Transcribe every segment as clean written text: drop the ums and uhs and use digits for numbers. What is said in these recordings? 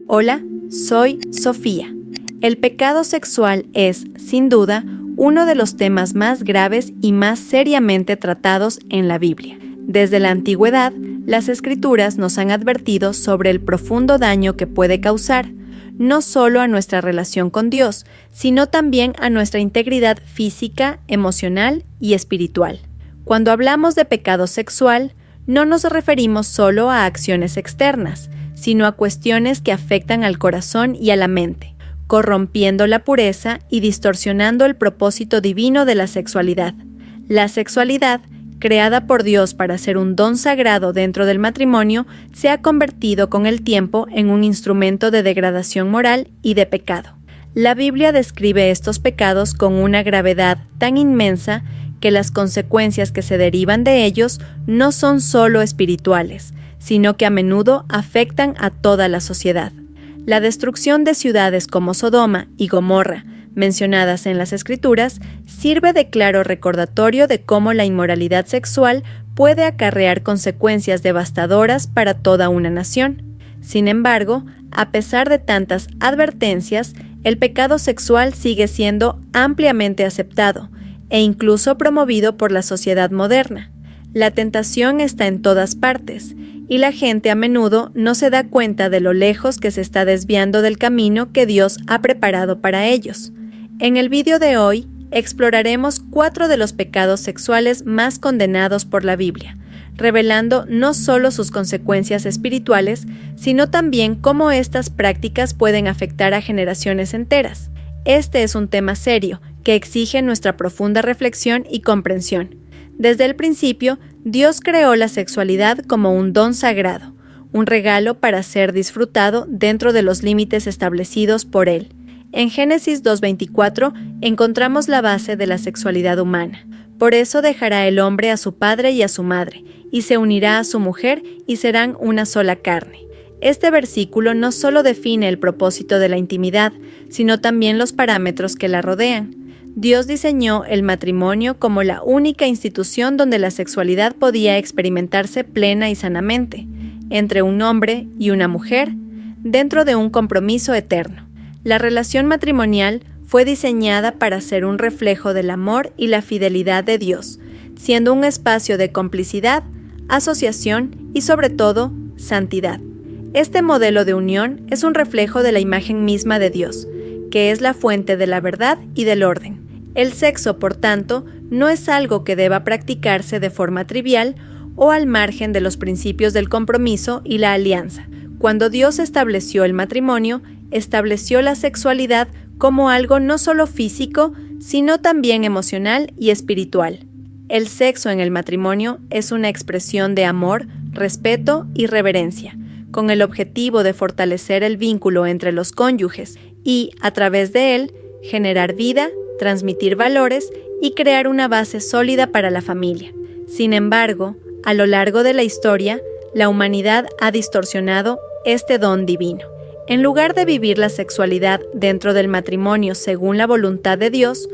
Hola, soy Sofía. El pecado sexual es, sin duda, uno de los temas más graves y más seriamente tratados en la Biblia. Desde la antigüedad, las Escrituras nos han advertido sobre el profundo daño que puede causar, no solo a nuestra relación con Dios, sino también a nuestra integridad física, emocional y espiritual. Cuando hablamos de pecado sexual, no nos referimos solo a acciones externas, sino a cuestiones que afectan al corazón y a la mente, corrompiendo la pureza y distorsionando el propósito divino de la sexualidad. La sexualidad, creada por Dios para ser un don sagrado dentro del matrimonio, se ha convertido con el tiempo en un instrumento de degradación moral y de pecado. La Biblia describe estos pecados con una gravedad tan inmensa que las consecuencias que se derivan de ellos no son solo espirituales, sino que a menudo afectan a toda la sociedad. La destrucción de ciudades como Sodoma y Gomorra, mencionadas en las Escrituras, sirve de claro recordatorio de cómo la inmoralidad sexual puede acarrear consecuencias devastadoras para toda una nación. Sin embargo, a pesar de tantas advertencias, el pecado sexual sigue siendo ampliamente aceptado e incluso promovido por la sociedad moderna. La tentación está en todas partes, y la gente a menudo no se da cuenta de lo lejos que se está desviando del camino que Dios ha preparado para ellos. En el vídeo de hoy, exploraremos 4 de los pecados sexuales más condenados por la Biblia, revelando no solo sus consecuencias espirituales, sino también cómo estas prácticas pueden afectar a generaciones enteras. Este es un tema serio que exige nuestra profunda reflexión y comprensión. Desde el principio, Dios creó la sexualidad como un don sagrado, un regalo para ser disfrutado dentro de los límites establecidos por Él. En Génesis 2:24 encontramos la base de la sexualidad humana. Por eso dejará el hombre a su padre y a su madre, y se unirá a su mujer y serán una sola carne. Este versículo no solo define el propósito de la intimidad, sino también los parámetros que la rodean. Dios diseñó el matrimonio como la única institución donde la sexualidad podía experimentarse plena y sanamente, entre un hombre y una mujer, dentro de un compromiso eterno. La relación matrimonial fue diseñada para ser un reflejo del amor y la fidelidad de Dios, siendo un espacio de complicidad, asociación y, sobre todo, santidad. Este modelo de unión es un reflejo de la imagen misma de Dios, que es la fuente de la verdad y del orden. El sexo, por tanto, no es algo que deba practicarse de forma trivial o al margen de los principios del compromiso y la alianza. Cuando Dios estableció el matrimonio, estableció la sexualidad como algo no solo físico, sino también emocional y espiritual. El sexo en el matrimonio es una expresión de amor, respeto y reverencia, con el objetivo de fortalecer el vínculo entre los cónyuges y, a través de él, generar vida, transmitir valores y crear una base sólida para la familia. Sin embargo, a lo largo de la historia, la humanidad ha distorsionado este don divino. En lugar de vivir la sexualidad dentro del matrimonio según la voluntad de Dios,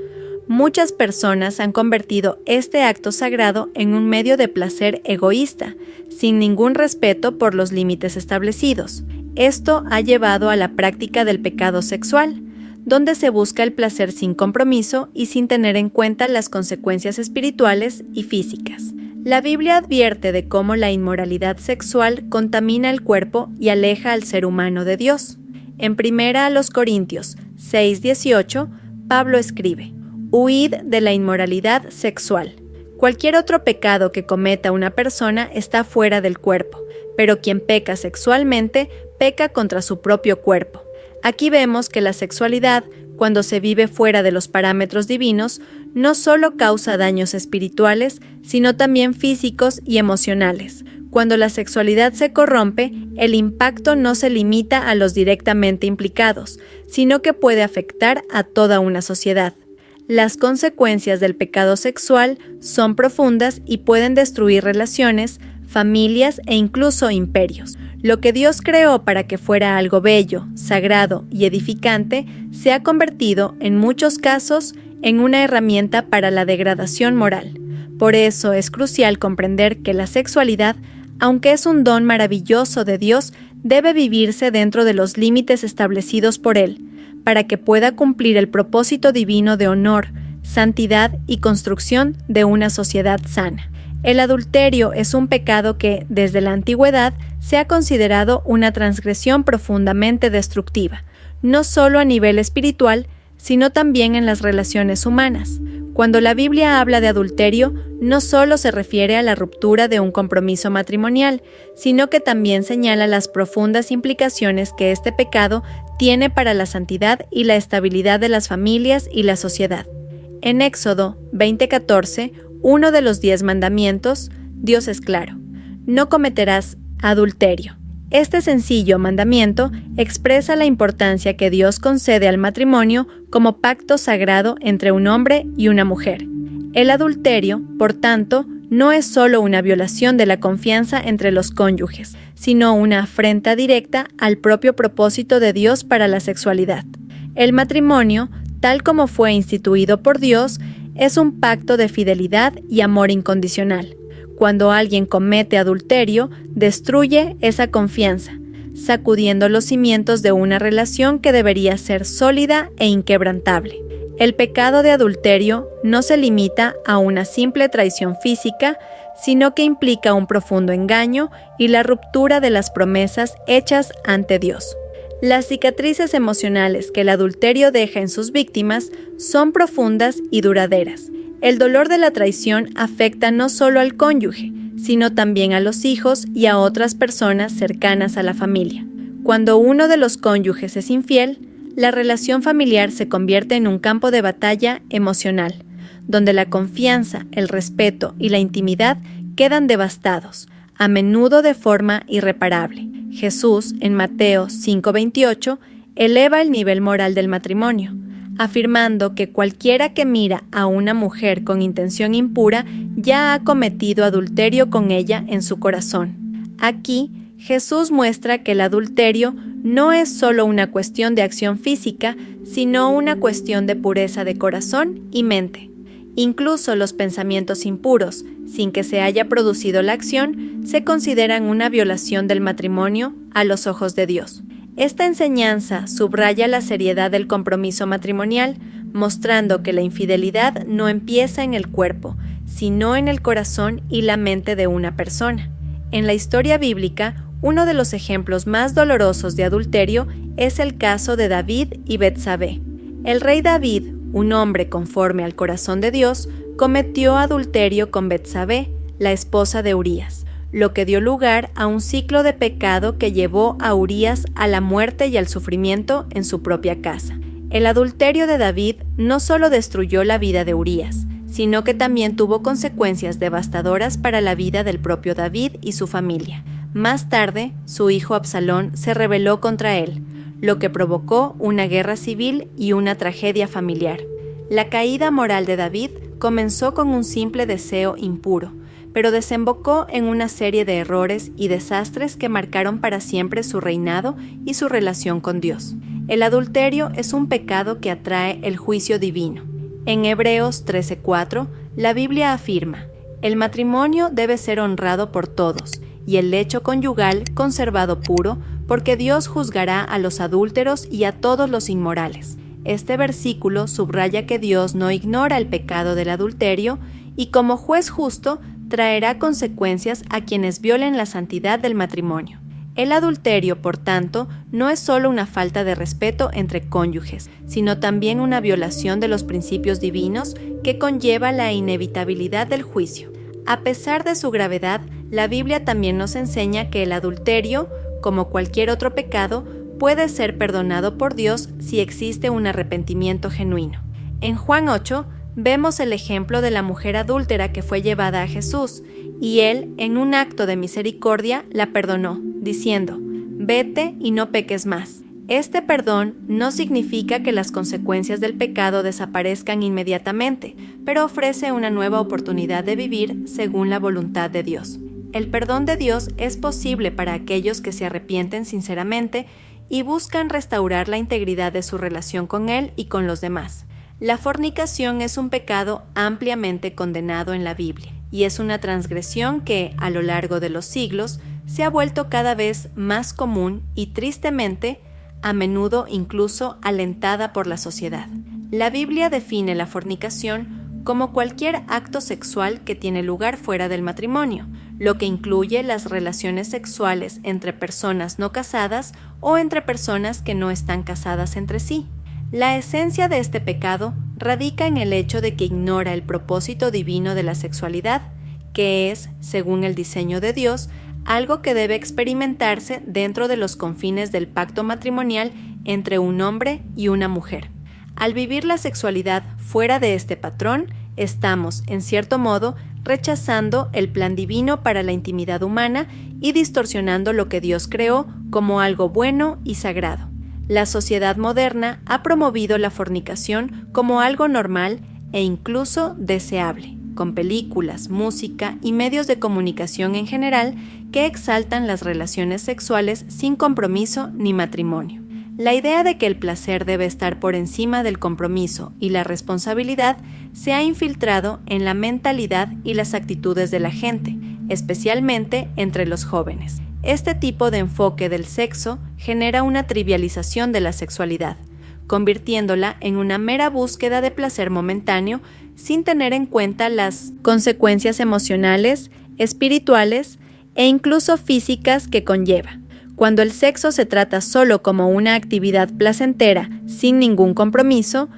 muchas personas han convertido este acto sagrado en un medio de placer egoísta, sin ningún respeto por los límites establecidos. Esto ha llevado a la práctica del pecado sexual, donde se busca el placer sin compromiso y sin tener en cuenta las consecuencias espirituales y físicas. La Biblia advierte de cómo la inmoralidad sexual contamina el cuerpo y aleja al ser humano de Dios. En 1 Corintios 6:18, Pablo escribe: «Huid de la inmoralidad sexual». Cualquier otro pecado que cometa una persona está fuera del cuerpo, pero quien peca sexualmente peca contra su propio cuerpo. Aquí vemos que la sexualidad, cuando se vive fuera de los parámetros divinos, no solo causa daños espirituales, sino también físicos y emocionales. Cuando la sexualidad se corrompe, el impacto no se limita a los directamente implicados, sino que puede afectar a toda una sociedad. Las consecuencias del pecado sexual son profundas y pueden destruir relaciones, familias e incluso imperios. Lo que Dios creó para que fuera algo bello, sagrado y edificante, se ha convertido, en muchos casos, en una herramienta para la degradación moral. Por eso es crucial comprender que la sexualidad, aunque es un don maravilloso de Dios, debe vivirse dentro de los límites establecidos por Él, para que pueda cumplir el propósito divino de honor, santidad y construcción de una sociedad sana. El adulterio es un pecado que, desde la antigüedad, se ha considerado una transgresión profundamente destructiva, no solo a nivel espiritual, sino también en las relaciones humanas. Cuando la Biblia habla de adulterio, no solo se refiere a la ruptura de un compromiso matrimonial, sino que también señala las profundas implicaciones que este pecado tiene para la santidad y la estabilidad de las familias y la sociedad. En Éxodo 20:14, uno de los 10 mandamientos, Dios es claro: no cometerás adulterio. Este sencillo mandamiento expresa la importancia que Dios concede al matrimonio como pacto sagrado entre un hombre y una mujer. El adulterio, por tanto, no es solo una violación de la confianza entre los cónyuges, sino una afrenta directa al propio propósito de Dios para la sexualidad. El matrimonio, tal como fue instituido por Dios, es un pacto de fidelidad y amor incondicional. Cuando alguien comete adulterio, destruye esa confianza, sacudiendo los cimientos de una relación que debería ser sólida e inquebrantable. El pecado de adulterio no se limita a una simple traición física, sino que implica un profundo engaño y la ruptura de las promesas hechas ante Dios. Las cicatrices emocionales que el adulterio deja en sus víctimas son profundas y duraderas. El dolor de la traición afecta no solo al cónyuge, sino también a los hijos y a otras personas cercanas a la familia. Cuando uno de los cónyuges es infiel, la relación familiar se convierte en un campo de batalla emocional, donde la confianza, el respeto y la intimidad quedan devastados, a menudo de forma irreparable. Jesús, en Mateo 5:28, eleva el nivel moral del matrimonio, afirmando que cualquiera que mira a una mujer con intención impura ya ha cometido adulterio con ella en su corazón. Aquí, Jesús muestra que el adulterio no es solo una cuestión de acción física, sino una cuestión de pureza de corazón y mente. Incluso los pensamientos impuros, sin que se haya producido la acción, se consideran una violación del matrimonio a los ojos de Dios. Esta enseñanza subraya la seriedad del compromiso matrimonial, mostrando que la infidelidad no empieza en el cuerpo, sino en el corazón y la mente de una persona. En la historia bíblica, uno de los ejemplos más dolorosos de adulterio es el caso de David y Betsabé. El rey David, un hombre conforme al corazón de Dios, cometió adulterio con Betsabé, la esposa de Urías, lo que dio lugar a un ciclo de pecado que llevó a Urías a la muerte y al sufrimiento en su propia casa. El adulterio de David no solo destruyó la vida de Urías, sino que también tuvo consecuencias devastadoras para la vida del propio David y su familia. Más tarde, su hijo Absalón se rebeló contra él, lo que provocó una guerra civil y una tragedia familiar. La caída moral de David comenzó con un simple deseo impuro, pero desembocó en una serie de errores y desastres que marcaron para siempre su reinado y su relación con Dios. El adulterio es un pecado que atrae el juicio divino. En Hebreos 13:4, la Biblia afirma: el matrimonio debe ser honrado por todos, y el lecho conyugal conservado puro, porque Dios juzgará a los adúlteros y a todos los inmorales. Este versículo subraya que Dios no ignora el pecado del adulterio y, como juez justo, traerá consecuencias a quienes violen la santidad del matrimonio. El adulterio, por tanto, no es solo una falta de respeto entre cónyuges, sino también una violación de los principios divinos que conlleva la inevitabilidad del juicio. A pesar de su gravedad, la Biblia también nos enseña que el adulterio, como cualquier otro pecado, puede ser perdonado por Dios si existe un arrepentimiento genuino. En Juan 8, vemos el ejemplo de la mujer adúltera que fue llevada a Jesús, y Él, en un acto de misericordia, la perdonó, diciendo: «Vete y no peques más». Este perdón no significa que las consecuencias del pecado desaparezcan inmediatamente, pero ofrece una nueva oportunidad de vivir según la voluntad de Dios. El perdón de Dios es posible para aquellos que se arrepienten sinceramente y buscan restaurar la integridad de su relación con Él y con los demás. La fornicación es un pecado ampliamente condenado en la Biblia, y es una transgresión que, a lo largo de los siglos, se ha vuelto cada vez más común y tristemente, a menudo incluso alentada por la sociedad. La Biblia define la fornicación como cualquier acto sexual que tiene lugar fuera del matrimonio, lo que incluye las relaciones sexuales entre personas no casadas o entre personas que no están casadas entre sí. La esencia de este pecado radica en el hecho de que ignora el propósito divino de la sexualidad, que es, según el diseño de Dios, algo que debe experimentarse dentro de los confines del pacto matrimonial entre un hombre y una mujer. Al vivir la sexualidad fuera de este patrón, estamos, en cierto modo, rechazando el plan divino para la intimidad humana y distorsionando lo que Dios creó como algo bueno y sagrado. La sociedad moderna ha promovido la fornicación como algo normal e incluso deseable, con películas, música y medios de comunicación en general que exaltan las relaciones sexuales sin compromiso ni matrimonio. La idea de que el placer debe estar por encima del compromiso y la responsabilidad se ha infiltrado en la mentalidad y las actitudes de la gente, especialmente entre los jóvenes. Este tipo de enfoque del sexo genera una trivialización de la sexualidad, convirtiéndola en una mera búsqueda de placer momentáneo sin tener en cuenta las consecuencias emocionales, espirituales e incluso físicas que conlleva. Cuando el sexo se trata solo como una actividad placentera, sin ningún compromiso,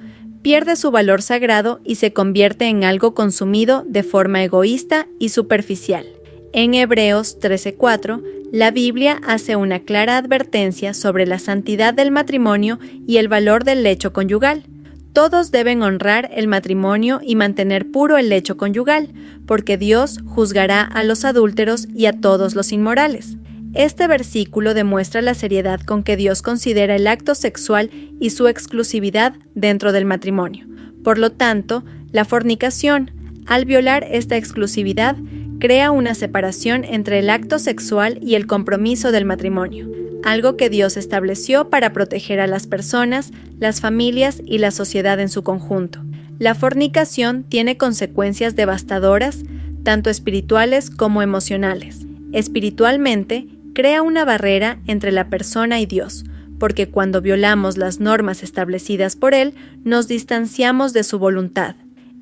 pierde su valor sagrado y se convierte en algo consumido de forma egoísta y superficial. En Hebreos 13:4, la Biblia hace una clara advertencia sobre la santidad del matrimonio y el valor del lecho conyugal. Todos deben honrar el matrimonio y mantener puro el lecho conyugal, porque Dios juzgará a los adúlteros y a todos los inmorales. Este versículo demuestra la seriedad con que Dios considera el acto sexual y su exclusividad dentro del matrimonio. Por lo tanto, la fornicación, al violar esta exclusividad, crea una separación entre el acto sexual y el compromiso del matrimonio, algo que Dios estableció para proteger a las personas, las familias y la sociedad en su conjunto. La fornicación tiene consecuencias devastadoras, tanto espirituales como emocionales. Espiritualmente, crea una barrera entre la persona y Dios, porque cuando violamos las normas establecidas por Él, nos distanciamos de su voluntad.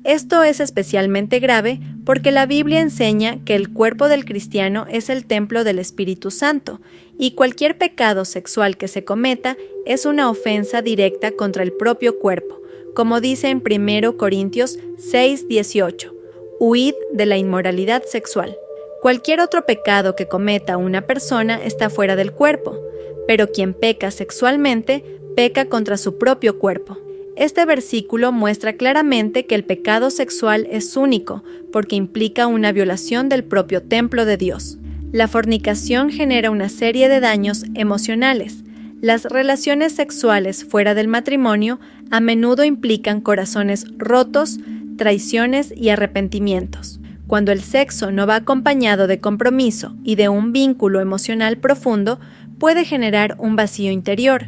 Esto es especialmente grave porque la Biblia enseña que el cuerpo del cristiano es el templo del Espíritu Santo, y cualquier pecado sexual que se cometa es una ofensa directa contra el propio cuerpo, como dice en 1 Corintios 6:18, «Huid de la inmoralidad sexual». Cualquier otro pecado que cometa una persona está fuera del cuerpo, pero quien peca sexualmente peca contra su propio cuerpo. Este versículo muestra claramente que el pecado sexual es único, porque implica una violación del propio templo de Dios. La fornicación genera una serie de daños emocionales. Las relaciones sexuales fuera del matrimonio a menudo implican corazones rotos, traiciones y arrepentimientos. Cuando el sexo no va acompañado de compromiso y de un vínculo emocional profundo, puede generar un vacío interior,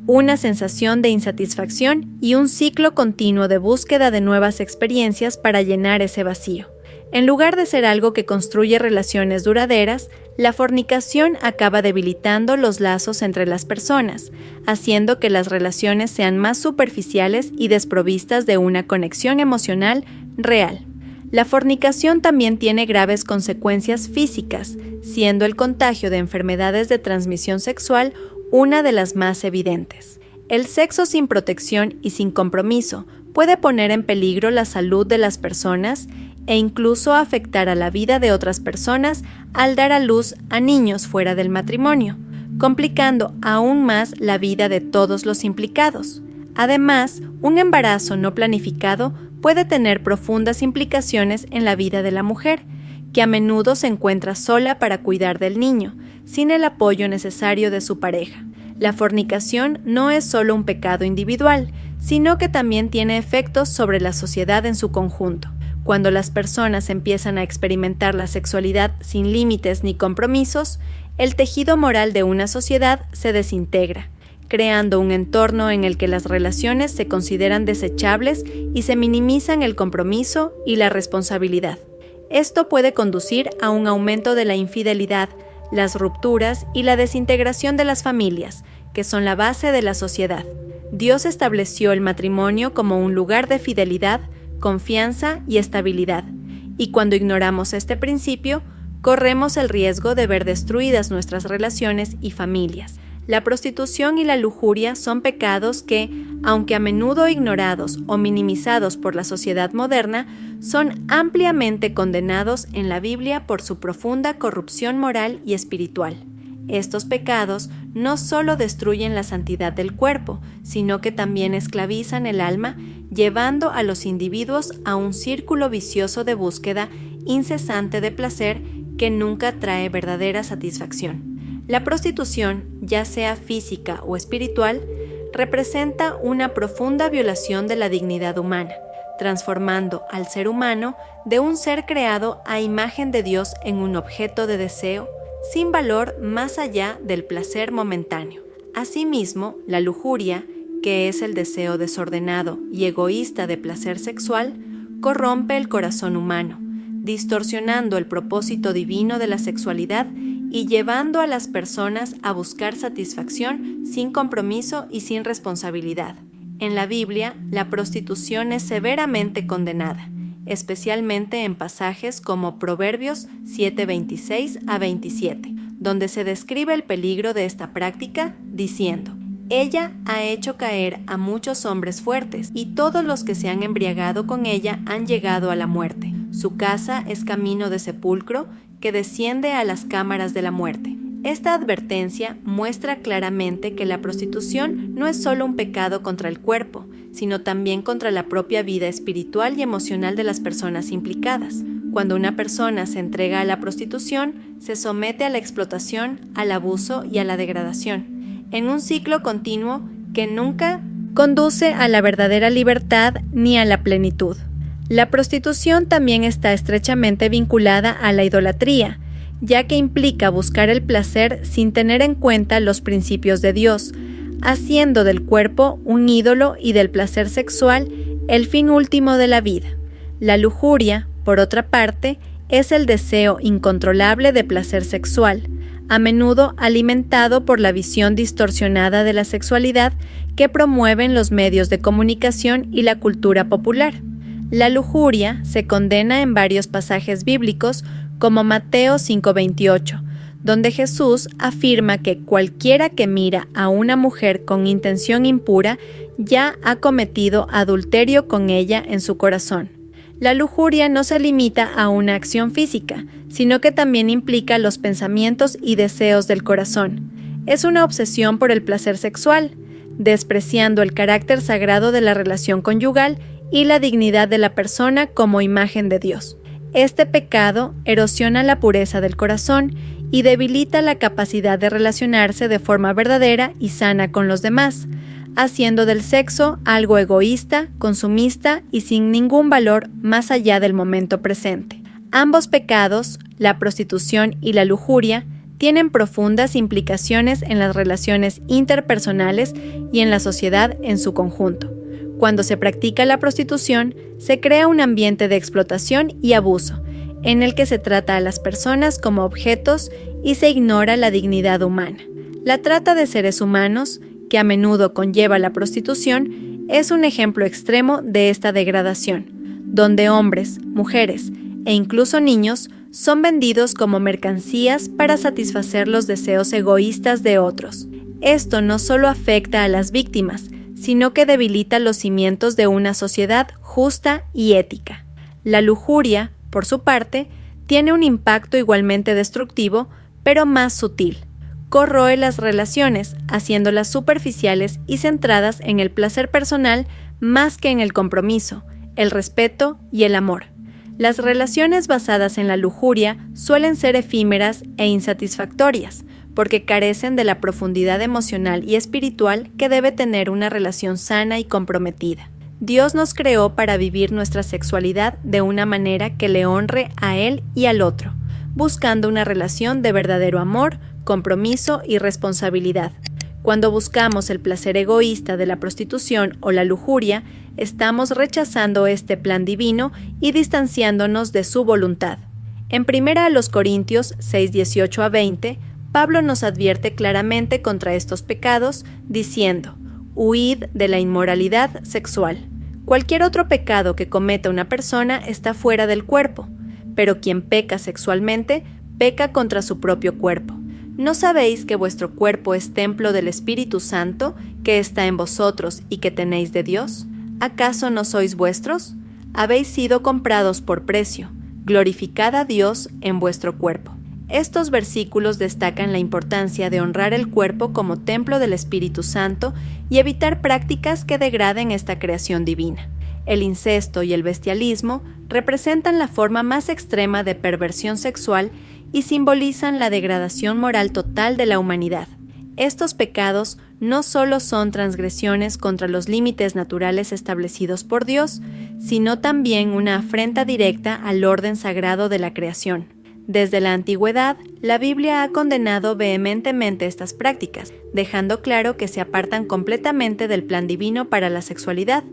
una sensación de insatisfacción y un ciclo continuo de búsqueda de nuevas experiencias para llenar ese vacío. En lugar de ser algo que construye relaciones duraderas, la fornicación acaba debilitando los lazos entre las personas, haciendo que las relaciones sean más superficiales y desprovistas de una conexión emocional real. La fornicación también tiene graves consecuencias físicas, siendo el contagio de enfermedades de transmisión sexual una de las más evidentes. El sexo sin protección y sin compromiso puede poner en peligro la salud de las personas e incluso afectar a la vida de otras personas al dar a luz a niños fuera del matrimonio, complicando aún más la vida de todos los implicados. Además, un embarazo no planificado puede tener profundas implicaciones en la vida de la mujer, que a menudo se encuentra sola para cuidar del niño, sin el apoyo necesario de su pareja. La fornicación no es solo un pecado individual, sino que también tiene efectos sobre la sociedad en su conjunto. Cuando las personas empiezan a experimentar la sexualidad sin límites ni compromisos, el tejido moral de una sociedad se desintegra, creando un entorno en el que las relaciones se consideran desechables y se minimizan el compromiso y la responsabilidad. Esto puede conducir a un aumento de la infidelidad, las rupturas y la desintegración de las familias, que son la base de la sociedad. Dios estableció el matrimonio como un lugar de fidelidad, confianza y estabilidad, y cuando ignoramos este principio, corremos el riesgo de ver destruidas nuestras relaciones y familias. La prostitución y la lujuria son pecados que, aunque a menudo ignorados o minimizados por la sociedad moderna, son ampliamente condenados en la Biblia por su profunda corrupción moral y espiritual. Estos pecados no solo destruyen la santidad del cuerpo, sino que también esclavizan el alma, llevando a los individuos a un círculo vicioso de búsqueda incesante de placer que nunca trae verdadera satisfacción. La prostitución, ya sea física o espiritual, representa una profunda violación de la dignidad humana, transformando al ser humano de un ser creado a imagen de Dios en un objeto de deseo, sin valor más allá del placer momentáneo. Asimismo, la lujuria, que es el deseo desordenado y egoísta de placer sexual, corrompe el corazón humano, distorsionando el propósito divino de la sexualidad y llevando a las personas a buscar satisfacción sin compromiso y sin responsabilidad. En la Biblia, la prostitución es severamente condenada, especialmente en pasajes como Proverbios 7:26 a 27, donde se describe el peligro de esta práctica, diciendo: «Ella ha hecho caer a muchos hombres fuertes, y todos los que se han embriagado con ella han llegado a la muerte. Su casa es camino de sepulcro, que desciende a las cámaras de la muerte». Esta advertencia muestra claramente que la prostitución no es solo un pecado contra el cuerpo, sino también contra la propia vida espiritual y emocional de las personas implicadas. Cuando una persona se entrega a la prostitución, se somete a la explotación, al abuso y a la degradación, en un ciclo continuo que nunca conduce a la verdadera libertad ni a la plenitud. La prostitución también está estrechamente vinculada a la idolatría, ya que implica buscar el placer sin tener en cuenta los principios de Dios, haciendo del cuerpo un ídolo y del placer sexual el fin último de la vida. La lujuria, por otra parte, es el deseo incontrolable de placer sexual, a menudo alimentado por la visión distorsionada de la sexualidad que promueven los medios de comunicación y la cultura popular. La lujuria se condena en varios pasajes bíblicos, como Mateo 5:28, donde Jesús afirma que cualquiera que mira a una mujer con intención impura ya ha cometido adulterio con ella en su corazón. La lujuria no se limita a una acción física, sino que también implica los pensamientos y deseos del corazón. Es una obsesión por el placer sexual, despreciando el carácter sagrado de la relación conyugal y la dignidad de la persona como imagen de Dios. Este pecado erosiona la pureza del corazón y debilita la capacidad de relacionarse de forma verdadera y sana con los demás, haciendo del sexo algo egoísta, consumista y sin ningún valor más allá del momento presente. Ambos pecados, la prostitución y la lujuria, tienen profundas implicaciones en las relaciones interpersonales y en la sociedad en su conjunto. Cuando se practica la prostitución, se crea un ambiente de explotación y abuso, en el que se trata a las personas como objetos y se ignora la dignidad humana. La trata de seres humanos, que a menudo conlleva la prostitución, es un ejemplo extremo de esta degradación, donde hombres, mujeres e incluso niños son vendidos como mercancías para satisfacer los deseos egoístas de otros. Esto no solo afecta a las víctimas, sino que debilita los cimientos de una sociedad justa y ética. La lujuria, por su parte, tiene un impacto igualmente destructivo, pero más sutil. Corroe las relaciones, haciéndolas superficiales y centradas en el placer personal más que en el compromiso, el respeto y el amor. Las relaciones basadas en la lujuria suelen ser efímeras e insatisfactorias, porque carecen de la profundidad emocional y espiritual que debe tener una relación sana y comprometida. Dios nos creó para vivir nuestra sexualidad de una manera que le honre a Él y al otro, buscando una relación de verdadero amor, compromiso y responsabilidad. Cuando buscamos el placer egoísta de la prostitución o la lujuria, estamos rechazando este plan divino y distanciándonos de su voluntad. En 1 Corintios 6:18-20, Pablo nos advierte claramente contra estos pecados, diciendo: «Huid de la inmoralidad sexual». Cualquier otro pecado que cometa una persona está fuera del cuerpo, pero quien peca sexualmente, peca contra su propio cuerpo. ¿No sabéis que vuestro cuerpo es templo del Espíritu Santo, que está en vosotros y que tenéis de Dios? ¿Acaso no sois vuestros? Habéis sido comprados por precio. Glorificad a Dios en vuestro cuerpo. Estos versículos destacan la importancia de honrar el cuerpo como templo del Espíritu Santo y evitar prácticas que degraden esta creación divina. El incesto y el bestialismo representan la forma más extrema de perversión sexual y simbolizan la degradación moral total de la humanidad. Estos pecados no solo son transgresiones contra los límites naturales establecidos por Dios, sino también una afrenta directa al orden sagrado de la creación. Desde la antigüedad, la Biblia ha condenado vehementemente estas prácticas, dejando claro que se apartan completamente del plan divino para la sexualidad.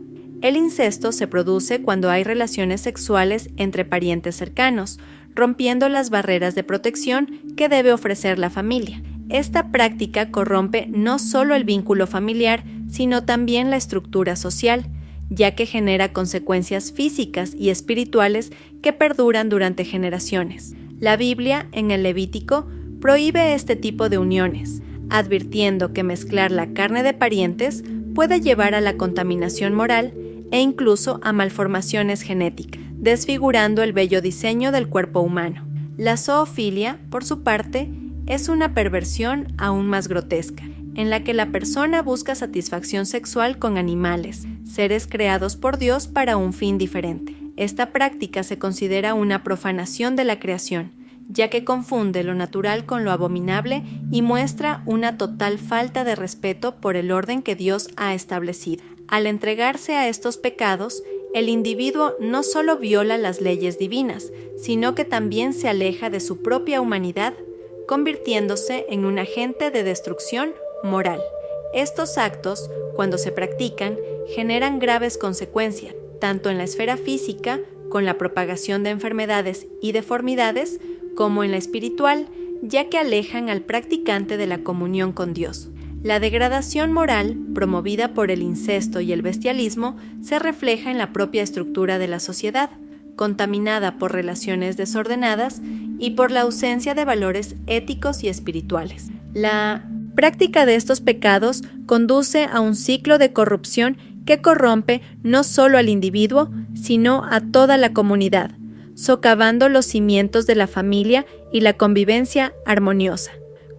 El incesto se produce cuando hay relaciones sexuales entre parientes cercanos, rompiendo las barreras de protección que debe ofrecer la familia. Esta práctica corrompe no solo el vínculo familiar, sino también la estructura social, ya que genera consecuencias físicas y espirituales que perduran durante generaciones. La Biblia, en el Levítico, prohíbe este tipo de uniones, advirtiendo que mezclar la carne de parientes puede llevar a la contaminación moral e incluso a malformaciones genéticas, desfigurando el bello diseño del cuerpo humano. La zoofilia, por su parte, es una perversión aún más grotesca, en la que la persona busca satisfacción sexual con animales, seres creados por Dios para un fin diferente. Esta práctica se considera una profanación de la creación, ya que confunde lo natural con lo abominable y muestra una total falta de respeto por el orden que Dios ha establecido. Al entregarse a estos pecados, el individuo no solo viola las leyes divinas, sino que también se aleja de su propia humanidad, convirtiéndose en un agente de destrucción moral. Estos actos, cuando se practican, generan graves consecuencias, tanto en la esfera física, con la propagación de enfermedades y deformidades, como en la espiritual, ya que alejan al practicante de la comunión con Dios. La degradación moral, promovida por el incesto y el bestialismo, se refleja en la propia estructura de la sociedad, contaminada por relaciones desordenadas y por la ausencia de valores éticos y espirituales. La práctica de estos pecados conduce a un ciclo de corrupción que corrompe no solo al individuo, sino a toda la comunidad, socavando los cimientos de la familia y la convivencia armoniosa.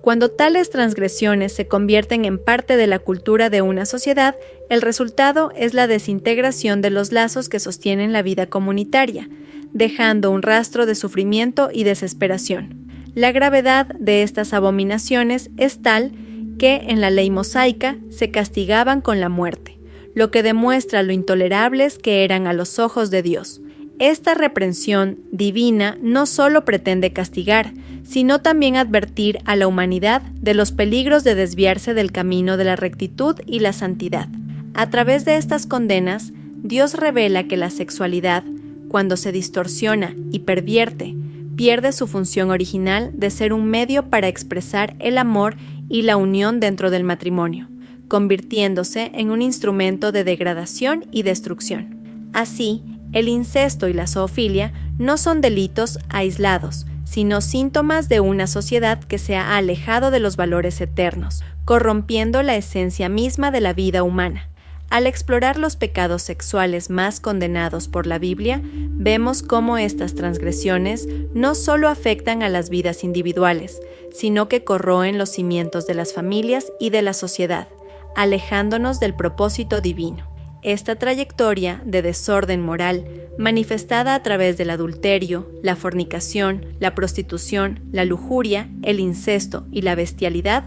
Cuando tales transgresiones se convierten en parte de la cultura de una sociedad, el resultado es la desintegración de los lazos que sostienen la vida comunitaria, dejando un rastro de sufrimiento y desesperación. La gravedad de estas abominaciones es tal que en la ley mosaica se castigaban con la muerte, lo que demuestra lo intolerables que eran a los ojos de Dios. Esta reprensión divina no solo pretende castigar, sino también advertir a la humanidad de los peligros de desviarse del camino de la rectitud y la santidad. A través de estas condenas, Dios revela que la sexualidad, cuando se distorsiona y pervierte, pierde su función original de ser un medio para expresar el amor y la unión dentro del matrimonio, convirtiéndose en un instrumento de degradación y destrucción. Así, el incesto y la zoofilia no son delitos aislados, sino síntomas de una sociedad que se ha alejado de los valores eternos, corrompiendo la esencia misma de la vida humana. Al explorar los pecados sexuales más condenados por la Biblia, vemos cómo estas transgresiones no solo afectan a las vidas individuales, sino que corroen los cimientos de las familias y de la sociedad, alejándonos del propósito divino. Esta trayectoria de desorden moral, manifestada a través del adulterio, la fornicación, la prostitución, la lujuria, el incesto y la bestialidad,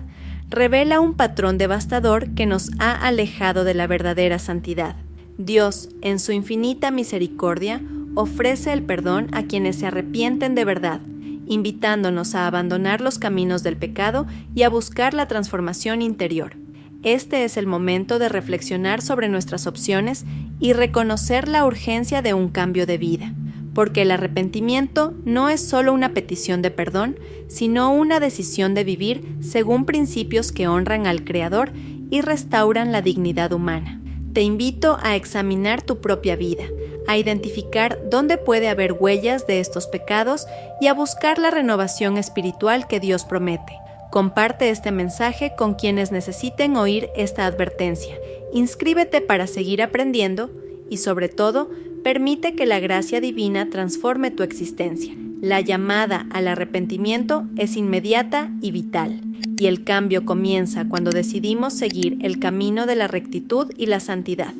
revela un patrón devastador que nos ha alejado de la verdadera santidad. Dios, en su infinita misericordia, ofrece el perdón a quienes se arrepienten de verdad, invitándonos a abandonar los caminos del pecado y a buscar la transformación interior. Este es el momento de reflexionar sobre nuestras opciones y reconocer la urgencia de un cambio de vida, porque el arrepentimiento no es solo una petición de perdón, sino una decisión de vivir según principios que honran al Creador y restauran la dignidad humana. Te invito a examinar tu propia vida, a identificar dónde puede haber huellas de estos pecados y a buscar la renovación espiritual que Dios promete. Comparte este mensaje con quienes necesiten oír esta advertencia. Inscríbete para seguir aprendiendo y, sobre todo, permite que la gracia divina transforme tu existencia. La llamada al arrepentimiento es inmediata y vital, y el cambio comienza cuando decidimos seguir el camino de la rectitud y la santidad.